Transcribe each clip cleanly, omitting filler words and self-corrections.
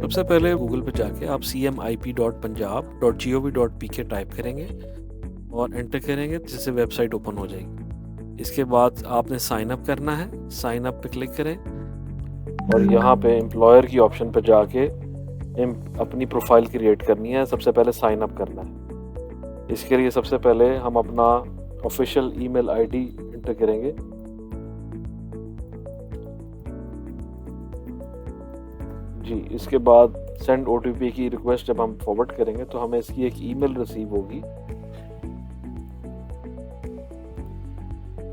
सबसे पहले गूगल पे जाके आप cmip.punjab.gov.pk टाइप करेंगे और एंटर करेंगे, जिससे वेबसाइट ओपन हो जाएगी। इसके बाद आपने साइन अप करना है, साइन अप पे क्लिक करें और यहाँ पे एम्प्लॉयर की ऑप्शन पे जाके अपनी प्रोफाइल क्रिएट करनी है। सबसे पहले साइन अप करना है। इसके लिए सबसे पहले हम अपना ऑफिशियल ईमेल आईडी एंटर करेंगे। जी, इसके बाद सेंड ओटीपी की रिक्वेस्ट जब हम फॉरवर्ड करेंगे तो हमें इसकी एक ईमेल रिसीव होगी।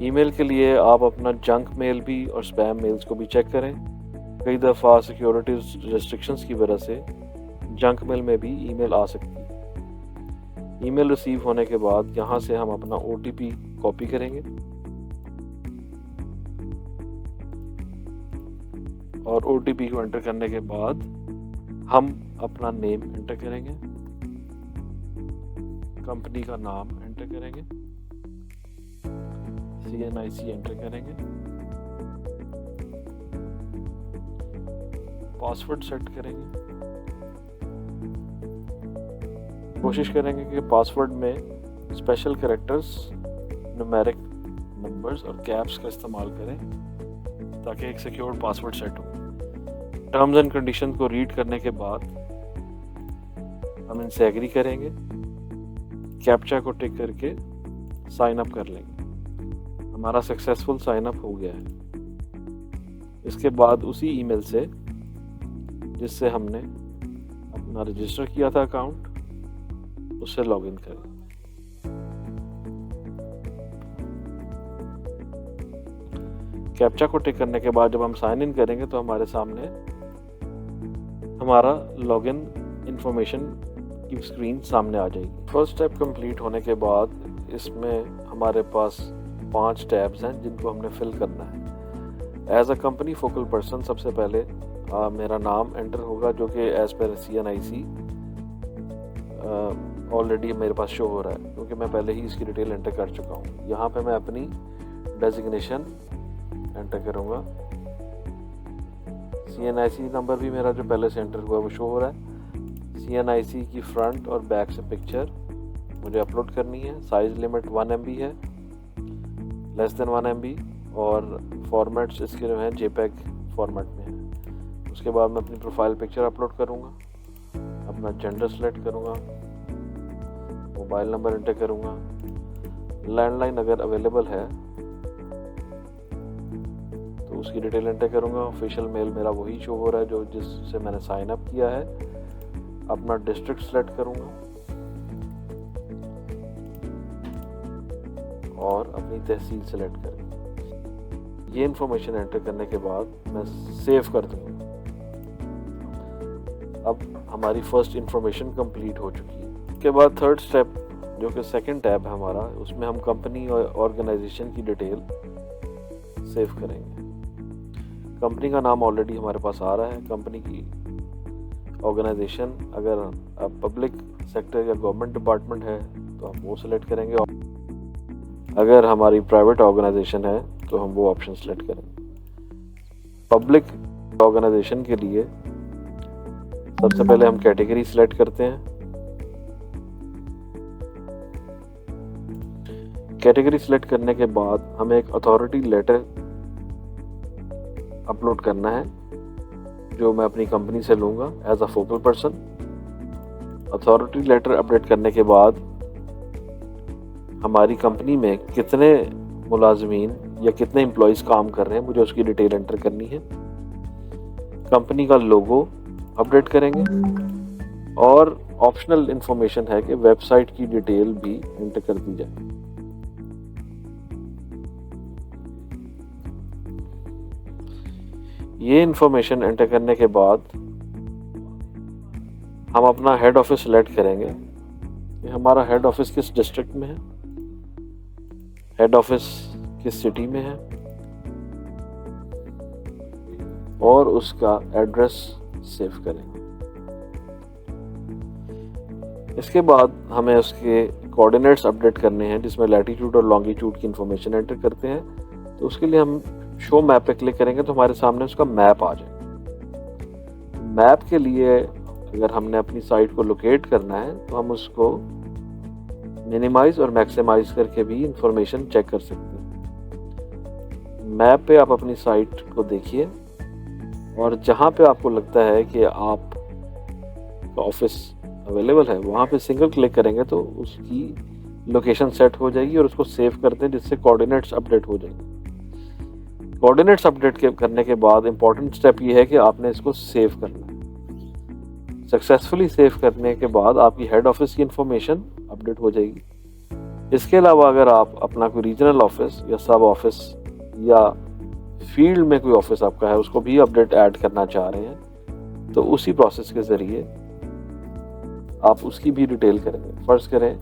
ईमेल के लिए आप अपना जंक मेल भी और स्पैम मेल्स को भी चेक करें। कई दफ़ा सिक्योरिटीज रेस्ट्रिक्शंस की वजह से जंक मेल में भी ईमेल आ सकती है। ईमेल रिसीव होने के बाद यहाँ से हम अपना ओटीपी कॉपी करेंगे और ओटीपी को एंटर करने के बाद हम अपना नेम एंटर करेंगे, कंपनी का नाम एंटर करेंगे, CNIC एंटर करेंगे, पासवर्ड सेट करेंगे। कोशिश करेंगे कि पासवर्ड में स्पेशल कैरेक्टर्स, न्यूमेरिक नंबर्स और कैप्स का इस्तेमाल करें ताकि एक सिक्योर पासवर्ड सेट हो। टर्म्स एंड कंडीशन को रीड करने के बाद हम इनसे एग्री करेंगे, कैप्चा को टिक करके साइन अप कर लेंगे। हमारा सक्सेसफुल साइन अप हो गया है। इसके बाद उसी ईमेल से जिससे हमने अपना रजिस्टर किया था अकाउंट, उससे लॉगिन करें। कैप्चा को टिक करने के बाद जब हम साइन इन करेंगे तो हमारे सामने हमारा लॉगिन इंफॉर्मेशन की स्क्रीन सामने आ जाएगी। फर्स्ट स्टेप कंप्लीट होने के बाद इसमें हमारे पास 5 टैब्स हैं जिनको हमने फिल करना है। As a company focal person सबसे पहले मेरा नाम एंटर होगा, जो कि एज पर CNIC ऑलरेडी मेरे पास शो हो रहा है क्योंकि मैं पहले ही इसकी डिटेल एंटर कर चुका हूँ। यहाँ पे मैं अपनी डेजिग्नेशन एंटर करूँगा। CNIC नंबर भी मेरा जो पहले से एंटर हुआ है वो शो हो रहा है। CNIC की फ्रंट और बैक से पिक्चर मुझे अपलोड करनी है। साइज लिमिट 1 MB है, लेस देन 1 MB, और फॉर्मेट्स इसके जो हैं JPEG फॉर्मेट में है। उसके बाद मैं अपनी प्रोफाइल पिक्चर अपलोड करूँगा, अपना जेंडर सेलेक्ट करूँगा, मोबाइल नंबर एंटर करूँगा। लैंडलाइन अगर अवेलेबल है तो उसकी डिटेल एंटर करूँगा। ऑफिशियल मेल मेरा वही शो हो रहा है जो जिससे मैंने साइन अप किया है। अपना डिस्ट्रिक्ट सेलेक्ट करूँगा और अपनी तहसील सेलेक्ट करूँगा। ये इन्फॉर्मेशन एंटर करने के बाद मैं सेव कर दूँगा। अब हमारी फर्स्ट इन्फॉर्मेशन कंप्लीट हो चुकी है। उसके बाद थर्ड स्टेप जो कि सेकंड टैब है हमारा, उसमें हम कंपनी और ऑर्गेनाइजेशन की डिटेल सेव करेंगे। कंपनी का नाम ऑलरेडी हमारे पास आ रहा है। कंपनी की ऑर्गेनाइजेशन अगर पब्लिक सेक्टर या गवर्नमेंट डिपार्टमेंट है तो हम वो सिलेक्ट करेंगे। अगर हमारी प्राइवेट ऑर्गेनाइजेशन है तो हम वो ऑप्शन सेलेक्ट करेंगे। पब्लिक ऑर्गेनाइजेशन के लिए सबसे पहले हम कैटेगरी सिलेक्ट करते हैं। कैटेगरी सिलेक्ट करने के बाद हमें एक अथॉरिटी लेटर अपलोड करना है जो मैं अपनी कंपनी से लूँगा as a focal person. Authority letter update करने के बाद हमारी कंपनी में कितने मुलाजमीन या कितने एम्प्लॉयज़ काम कर रहे हैं मुझे उसकी डिटेल एंटर करनी है। कंपनी का लोगो अपडेट करेंगे और ऑप्शनल इंफॉर्मेशन है कि वेबसाइट की डिटेल भी एंटर कर दी जाए। ये इंफॉर्मेशन एंटर करने के बाद हम अपना हेड ऑफिस सेलेक्ट करेंगे कि हमारा हेड ऑफिस किस डिस्ट्रिक्ट में है, हेड ऑफिस किस सिटी में है और उसका एड्रेस सेव करेंगे। इसके बाद हमें उसके कोऑर्डिनेट्स अपडेट करने हैं जिसमें लैटीट्यूड और लॉन्गिट्यूड की इंफॉर्मेशन एंटर करते हैं। तो उसके लिए हम शो मैप पे क्लिक करेंगे तो हमारे सामने उसका मैप आ जाए। मैप के लिए अगर हमने अपनी साइट को लोकेट करना है तो हम उसको मिनिमाइज और मैक्सिमाइज करके भी इंफॉर्मेशन चेक कर सकते हैं। मैप पे आप अपनी साइट को देखिए और जहाँ पे आपको लगता है कि आप ऑफिस अवेलेबल है वहाँ पे सिंगल क्लिक करेंगे तो उसकी लोकेशन सेट हो जाएगी और उसको सेव करते हैं, जिससे कोऑर्डिनेट्स अपडेट हो जाएंगे। कोऑर्डिनेट्स अपडेट करने के बाद इंपॉर्टेंट स्टेप ये है कि आपने इसको सेव करना है। सक्सेसफुली सेव करने के बाद आपकी हेड ऑफिस की इंफॉर्मेशन अपडेट हो जाएगी। इसके अलावा अगर आप अपना कोई रीजनल ऑफिस या सब ऑफिस या फील्ड में कोई ऑफिस आपका है उसको भी अपडेट ऐड करना चाह रहे हैं तो उसी प्रोसेस के ज़रिए आप उसकी भी डिटेल करेंगे। फर्ज करें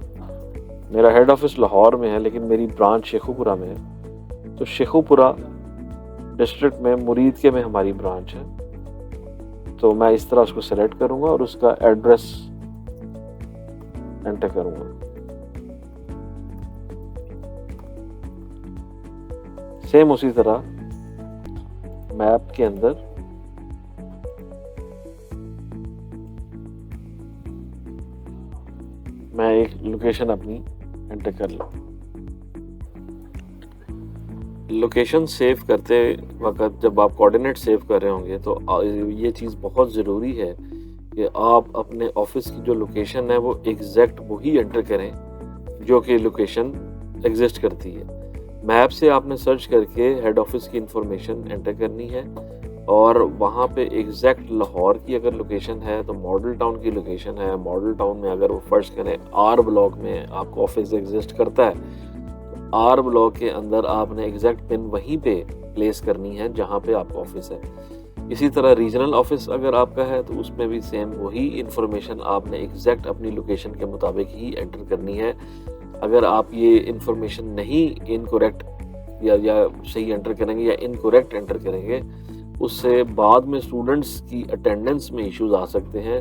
मेरा हेड ऑफिस लाहौर में है लेकिन मेरी ब्रांच शेखुपुरा में है, तो शेखुपुरा डिस्ट्रिक्ट में मुरीद के में हमारी ब्रांच है, तो मैं इस तरह उसको सेलेक्ट करूंगा और उसका एड्रेस एंटर करूंगा। सेम उसी तरह मैप के अंदर मैं एक लोकेशन अपनी एंटर कर लूँ। लोकेशन सेव करते वक्त जब आप कोऑर्डिनेट सेव कर रहे होंगे तो ये चीज़ बहुत ज़रूरी है कि आप अपने ऑफिस की जो लोकेशन है वो एग्जैक्ट वही एंटर करें जो कि लोकेशन एग्जिस्ट करती है। मैप से आपने सर्च करके हेड ऑफिस की इंफॉर्मेशन एंटर करनी है और वहाँ पे एग्जैक्ट लाहौर की अगर लोकेशन है तो मॉडल टाउन की लोकेशन है। मॉडल टाउन में अगर वो फर्स्ट करें आर ब्लॉक में आपका ऑफिस एग्जिस्ट करता है तो आर ब्लॉक के अंदर आपने एग्जैक्ट पिन वहीं पे प्लेस करनी है जहाँ पे आपका ऑफिस है। इसी तरह रीजनल ऑफिस अगर आपका है तो उसमें भी सेम वही इंफॉर्मेशन आपने एग्जैक्ट अपनी लोकेशन के मुताबिक ही एंटर करनी है। अगर आप ये इंफॉर्मेशन नहीं इनकरेक्ट या सही एंटर करेंगे या इनकरेक्ट एंटर करेंगे उससे बाद में स्टूडेंट्स की अटेंडेंस में इश्यूज आ सकते हैं।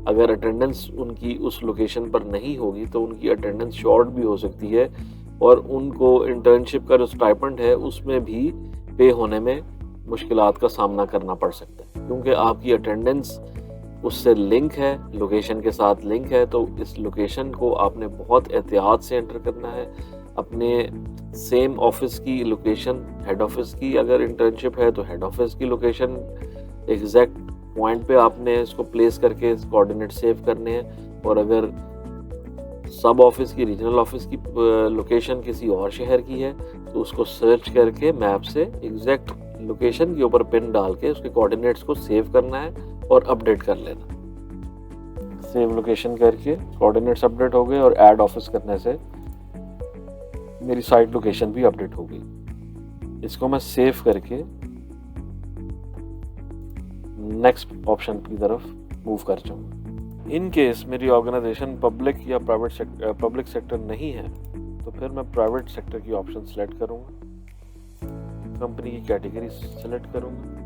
अगर अटेंडेंस उनकी उस लोकेशन पर नहीं होगी तो उनकी अटेंडेंस शॉर्ट भी हो सकती है और उनको इंटर्नशिप का जो स्टाइपेंड है उसमें भी पे होने में मुश्किलात का सामना करना पड़ सकता है, क्योंकि आपकी अटेंडेंस उससे लिंक है, लोकेशन के साथ लिंक है। तो इस लोकेशन को आपने बहुत एहतियात से एंटर करना है। अपने सेम ऑफिस की लोकेशन, हेड ऑफिस की अगर इंटर्नशिप है तो हेड ऑफिस की लोकेशन एग्जैक्ट पॉइंट पे आपने इसको प्लेस करके कोऑर्डिनेट सेव करने हैं। और अगर सब ऑफिस की, रीजनल ऑफिस की लोकेशन किसी और शहर की है तो उसको सर्च करके मैप से एग्जैक्ट लोकेशन के ऊपर पिन डाल के उसके कोऑर्डिनेट्स को सेव करना है और अपडेट कर लेना। सेव लोकेशन करके कोऑर्डिनेट्स अपडेट हो गए और ऐड ऑफिस करने से मेरी साइट लोकेशन भी अपडेट हो गई। इसको मैं सेव करके नेक्स्ट ऑप्शन की तरफ मूव कर जाऊंगा। इन केस मेरी ऑर्गेनाइजेशन पब्लिक या पब्लिक सेक्टर नहीं है तो फिर मैं प्राइवेट सेक्टर की ऑप्शन सेलेक्ट करूंगा। कंपनी की कैटेगरी सेलेक्ट करूंगा।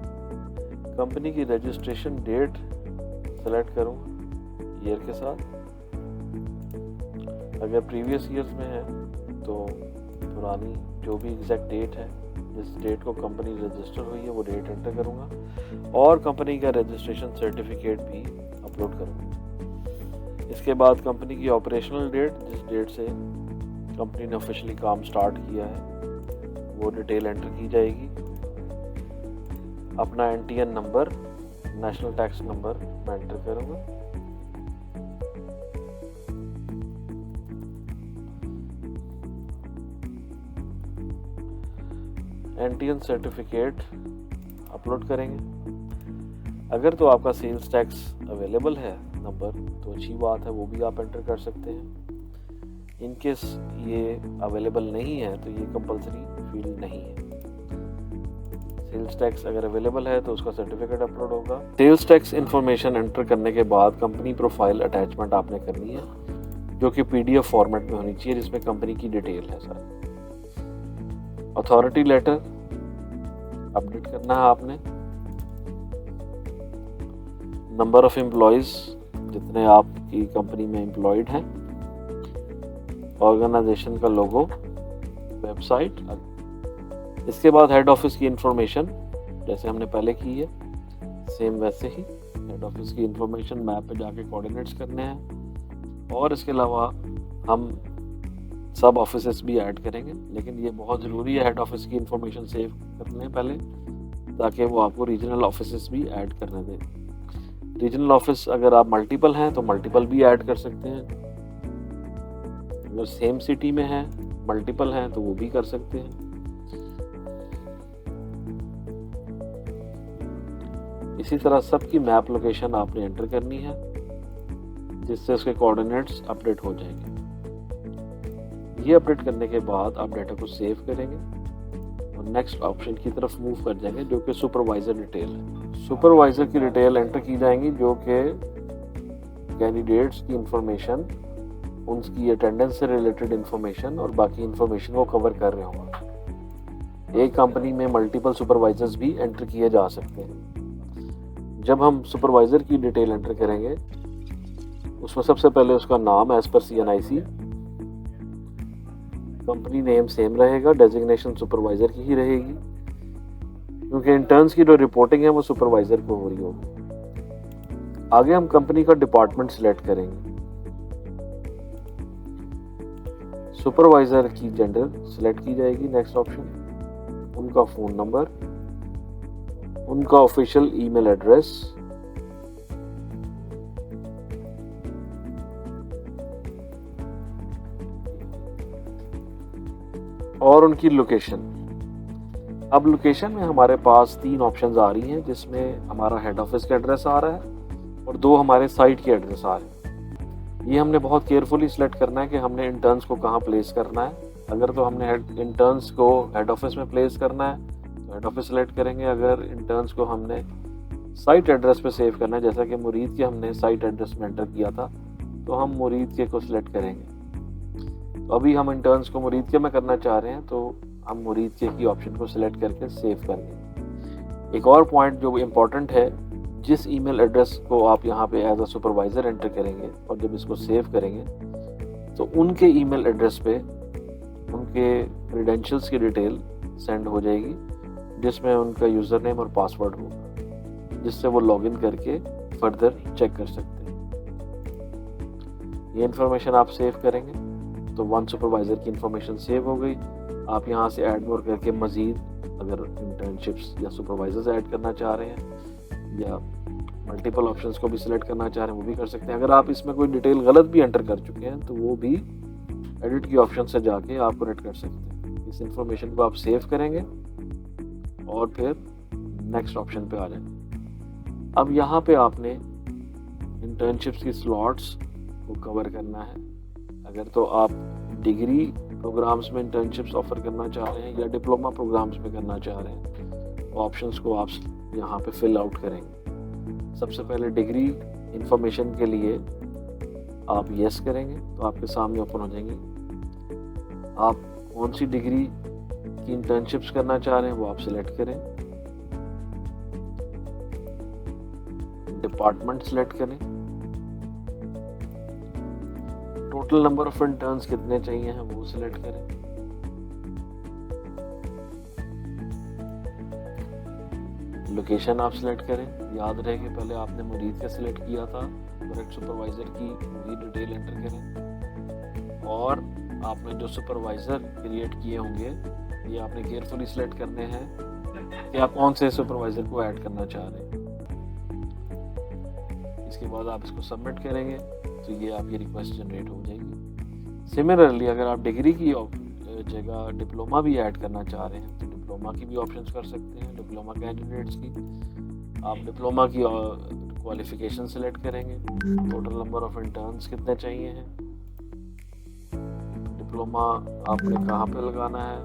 कंपनी की रजिस्ट्रेशन डेट सेलेक्ट करूंगा ईयर के साथ। अगर प्रीवियस ईयर्स में है तो पुरानी जो भी एग्जैक्ट डेट है, जिस डेट को कंपनी रजिस्टर हुई है वो डेट एंटर करूंगा और कंपनी का रजिस्ट्रेशन सर्टिफिकेट भी अपलोड करूंगा। इसके बाद कंपनी की ऑपरेशनल डेट, जिस डेट से कंपनी ने ऑफिशियली काम स्टार्ट किया है, वो डिटेल एंटर की जाएगी। अपना NTN number, national tax number मैं एंटर करूंगा। NTN सर्टिफिकेट अपलोड करेंगे। अगर तो आपका सेल्स टैक्स अवेलेबल है नंबर तो अच्छी बात है, वो भी आप एंटर कर सकते हैं। इन केस ये अवेलेबल नहीं है तो ये कंपलसरी फील्ड नहीं है। सेल्स टैक्स अगर अवेलेबल है तो उसका सर्टिफिकेट अपलोड होगा। सेल्स टैक्स इंफॉर्मेशन एंटर करने के बाद कंपनी प्रोफाइल अटैचमेंट आपने करनी है जो कि PDF फॉर्मेट में होनी चाहिए, जिसमें कंपनी की डिटेल है सर। अथॉरिटी लेटर अपडेट करना है आपने। नंबर ऑफ एम्प्लॉयज, जितने आपकी कंपनी में एम्प्लॉयड हैं। ऑर्गेनाइजेशन का लोगो, वेबसाइट। इसके बाद हेड ऑफिस की इंफॉर्मेशन जैसे हमने पहले की है सेम वैसे ही। हेड ऑफिस की इंफॉर्मेशन मैप पे जाके कोऑर्डिनेट्स करने हैं, और इसके अलावा हम सब ऑफिसेस भी ऐड करेंगे, लेकिन ये बहुत ज़रूरी है हेड ऑफिस की इंफॉर्मेशन सेव करने पहले, ताकि वो आपको रीजनल ऑफिसेस भी ऐड करने दें। रीजनल ऑफिस अगर आप मल्टीपल हैं तो मल्टीपल भी ऐड कर सकते हैं, अगर सेम सिटी में है मल्टीपल हैं तो वो भी कर सकते हैं। इसी तरह सबकी मैप लोकेशन आपने एंटर करनी है, जिससे उसके कोऑर्डिनेट्स अपडेट हो जाएंगे। ये अपडेट करने के बाद आप डाटा को सेव करेंगे और नेक्स्ट ऑप्शन की तरफ मूव कर जाएंगे, जो कि सुपरवाइजर डिटेल है। सुपरवाइजर की डिटेल एंटर की जाएंगी, जो कि कैंडिडेट्स की इंफॉर्मेशन, उनकी अटेंडेंस से रिलेटेड इंफॉर्मेशन और बाकी इंफॉर्मेशन को कवर कर रहे होंगे। एक कंपनी में मल्टीपल सुपरवाइजर्स भी एंटर किए जा सकते हैं। जब हम सुपरवाइजर की डिटेल एंटर करेंगे, उसमें सबसे पहले उसका नाम as per CNIC, company name same रहेगा, डेजिग्नेशन सुपरवाइजर की ही रहेगी, क्योंकि इंटर्न्स की जो रिपोर्टिंग है वो सुपरवाइजर को हो रही होगी। आगे हम कंपनी का डिपार्टमेंट सिलेक्ट करेंगे। सुपरवाइजर की जेंडर सिलेक्ट की जाएगी, नेक्स्ट ऑप्शन, उनका फ़ोन नंबर, उनका ऑफिशियल ईमेल एड्रेस, और उनकी लोकेशन। अब लोकेशन में हमारे पास 3 ऑप्शंस आ रही हैं, जिसमें हमारा हेड ऑफिस का एड्रेस आ रहा है और 2 हमारे साइट के एड्रेस आ रहे हैं। ये हमने बहुत केयरफुली सिलेक्ट करना है कि हमने इंटर्न्स को कहाँ प्लेस करना है। अगर तो हमने इंटर्न्स को हेड ऑफिस में प्लेस करना है तो हेड ऑफिस सेलेक्ट करेंगे। अगर इंटर्न्स को हमने साइट एड्रेस पे सेव करना है, जैसा कि मुरीद के हमने साइट एड्रेस में एंटर किया था, तो हम मुरीद के को सिलेक्ट करेंगे। तो अभी हम इंटर्न्स को मुरीद के में करना चाह रहे हैं, तो हम मुरीद के की ऑप्शन को सिलेक्ट करके सेव करेंगे। एक और पॉइंट जो इम्पोर्टेंट है, जिस ईमेल एड्रेस को आप यहाँ पे एज अ सुपरवाइज़र एंटर करेंगे और जब इसको सेव करेंगे, तो उनके ईमेल एड्रेस पे उनके क्रेडेंशियल्स की डिटेल सेंड हो जाएगी, जिसमें उनका यूज़र नेम और पासवर्ड होगा, जिससे वो लॉगिन करके फर्दर चेक कर सकते हैं। ये इन्फॉर्मेशन आप सेव करेंगे तो 1 सुपरवाइज़र की इन्फॉर्मेशन सेव हो गई। आप यहाँ से ऐड मोर करके मज़ीद अगर इंटर्नशिप्स या सुपरवाइजर्स ऐड करना चाह रहे हैं या मल्टीपल ऑप्शंस को भी सिलेक्ट करना चाह रहे हैं वो भी कर सकते हैं। अगर आप इसमें कोई डिटेल गलत भी एंटर कर चुके हैं तो वो भी एडिट की ऑप्शन से जाके आप करेक्ट कर सकते हैं। इस इंफॉर्मेशन को आप सेव करेंगे और फिर नेक्स्ट ऑप्शन पे आ जाएंगे। अब यहाँ पे आपने इंटर्नशिप्स की स्लॉट्स को कवर करना है। अगर तो आप डिग्री प्रोग्राम्स में इंटर्नशिप्स ऑफर करना चाह रहे हैं या डिप्लोमा प्रोग्राम्स में करना चाह रहे हैं, तो ऑप्शंस को आप यहाँ पे फिल आउट करेंगे। सबसे पहले डिग्री इंफॉर्मेशन के लिए आप यस करेंगे तो आपके सामने ओपन हो जाएंगी। आप कौन सी डिग्री की इंटर्नशिप्स करना चाह रहे हैं वो आप सिलेक्ट करें, डिपार्टमेंट सिलेक्ट करें, टोटल नंबर ऑफ इंटर्न्स कितने चाहिए हैं वो सिलेक्ट करें, लोकेशन आप सिलेक्ट करें। याद रहे कि पहले आपने मुरीद का सिलेक्ट किया था, करेक्ट सुपरवाइजर की पूरी डिटेल एंटर करें, और आपने जो सुपरवाइजर क्रिएट किए होंगे ये आपने केयरफुली सिलेक्ट करने हैं कि आप कौन से सुपरवाइजर को ऐड करना चाह रहे हैं। इसके बाद आप इसको सबमिट करेंगे तो ये आपकी रिक्वेस्ट जनरेट हो जाएगी। सिमिलरली अगर आप डिग्री की जगह डिप्लोमा भी ऐड करना चाह रहे हैं तो डिप्लोमा की भी ऑप्शंस कर सकते हैं। डिप्लोमा कैंडिडेट्स की आप डिप्लोमा की क्वालिफिकेशन सेलेक्ट करेंगे, टोटल नंबर ऑफ इंटर्न्स कितने चाहिए हैं, डिप्लोमा आपने कहाँ पे लगाना है,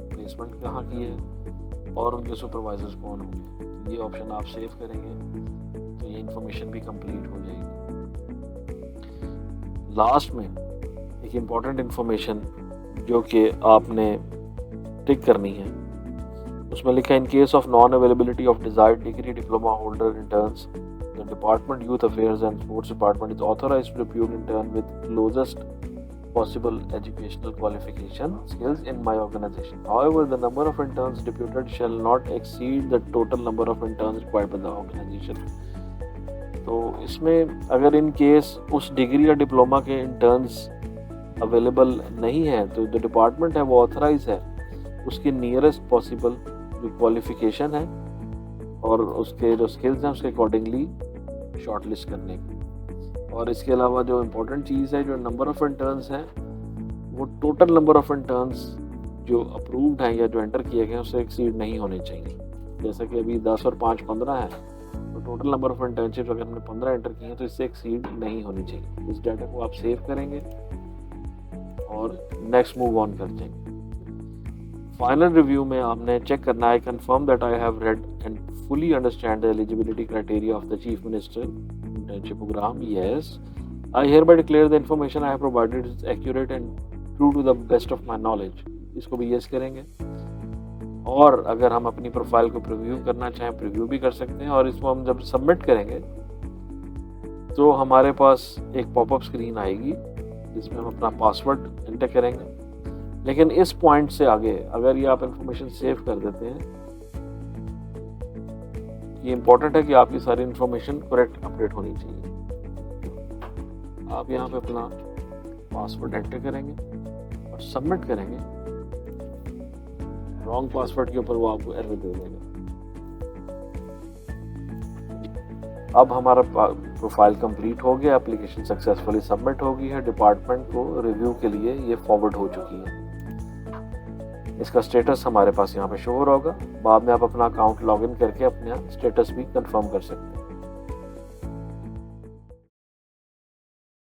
प्लेसमेंट कहाँ की है, और उनके सुपरवाइजर्स कौन होंगे। ये ऑप्शन आप सेव करेंगे तो ये इन्फॉर्मेशन भी कंप्लीट हो जाएगी। लास्ट में एक इम्पॉर्टेंट इन्फॉर्मेशन जो कि आपने टिक करनी है, उसमें लिखा है in case of non availability of desired degree diploma holder interns the department youth affairs and sports department is authorized to repute intern with closest possible educational qualification skills in my organization. However, the number of interns deputed shall not exceed the total number of interns required by the organization. तो इसमें अगर in case उस degree या diploma के interns available नहीं है तो जो डिपार्टमेंट है वो ऑथराइज है उसके नियरेस्ट पॉसिबल जो क्वालिफिकेशन है और उसके जो स्किल्स हैं उसके अकॉर्डिंगली शॉर्ट लिस्ट करने की। और इसके अलावा जो इम्पोर्टेंट चीज़ है, जो नंबर ऑफ़ इंटर्न्स हैं वो टोटल नंबर ऑफ़ इंटर्न्स जो अप्रूव्ड हैं या जो एंटर किए गए हैं उससे एक्सीड नहीं होने चाहिए। जैसा कि अभी 10 और 5 15 है, तो टोटल नंबर ऑफ़ इंटर्नशिप अगर हमने 15 एंटर किए हैं तो इससे एक्सीड नहीं होनी चाहिए। इस डाटा को आप सेव करेंगे और नेक्स्ट मूव ऑन कर जाएंगे। फाइनल रिव्यू में आपने चेक करना है, confirm that I have read and fully understand the eligibility criteria of the Chief Minister internship program. Yes, I hereby declare the information I have provided is accurate and true to the best of my knowledge. इसको भी yes करेंगे। और अगर हम अपनी profile को preview करना चाहें प्रीव्यू भी कर सकते हैं। और इसको हम जब सबमिट करेंगे तो हमारे पास एक पॉपअप स्क्रीन आएगी जिसमें हम अपना पासवर्ड एंटर करेंगे। लेकिन इस पॉइंट से आगे अगर ये आप इंफॉर्मेशन सेव कर देते हैं, ये इम्पोर्टेंट है कि आपकी सारी इन्फॉर्मेशन करेक्ट अपडेट होनी चाहिए। आप यहाँ पे अपना पासवर्ड एंटर करेंगे और सबमिट करेंगे। रॉन्ग पासवर्ड के ऊपर वो आपको एरर दे देगा। अब हमारा प्रोफाइल कंप्लीट हो गया, एप्लीकेशन सक्सेसफुली सबमिट हो गई है, डिपार्टमेंट को रिव्यू के लिए ये फॉरवर्ड हो चुकी है। इसका स्टेटस हमारे पास यहाँ पे शो हो रहा होगा। बाद में आप अपना अकाउंट लॉगिन करके अपना स्टेटस भी कंफर्म कर सकते हैं।